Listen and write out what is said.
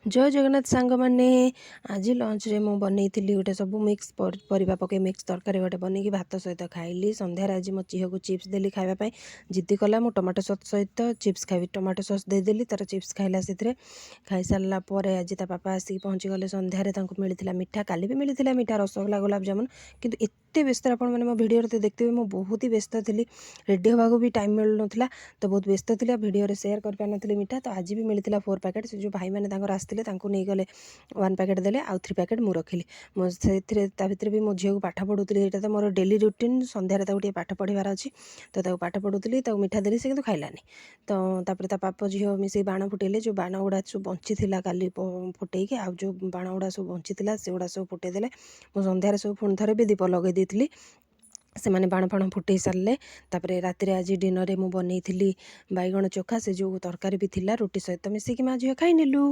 जय जगन्नाथ सांग मैंने आज लंच रे मु बनईली गोटे सब मिक्स परिबा पके मिक्स तरकारी गोटे बनईकी भात सहित खाइली। संध्यार आज मो झील को चिप्स देली खावाई जिद्दी कला मु टमाटो सस सहित चिप्स खाइबी टमाटो सस देदेली तार चिप्स खाइला से खाई सारा पर आज ता पापा आसिक पहुँची गले। संध्यार मिलता मीठा काली भी मिलता मीठा रसगोला गुलाब जामुन किंतु एते व्यस्त आप मैंने भिडियो देखते मु बहुत ही व्यस्त थी रेडी होगा भी टाइम मिलू ना तो बहुत व्यस्त थी भिडियो सेयार कर पार नी मीठा तो आज भी मिलता 4 पैकेट से जो भाई मैंने आसते नहीं गले 1 पैकेट देले आउ 3 पैकेट मु रखिली मो से भी मो झील को पाठ पढ़ुली यहाँ तो मोर डेली रुटीन संध्यार गोटे पाठ पढ़ार अच्छी तो पाठ पढ़ुली मीठा देली से खाइलानी तो ता पाप झील मिसे बाण फुटेले जो बाण गुड़ा सब बंची काली फुटेक आ जो बाण गुड़ा सब बंची से गुड़ा सब फुटेदेले मो संध्यार सब पुणी थे भी दीप लगे दी से मैंने बाण फाण फुटे सारे तापर राति आज डिनर में बनई बैगण चोखा से जो तरकारी भी थिला रुटी सहित मिसिकी माँ झील खाई नेलु।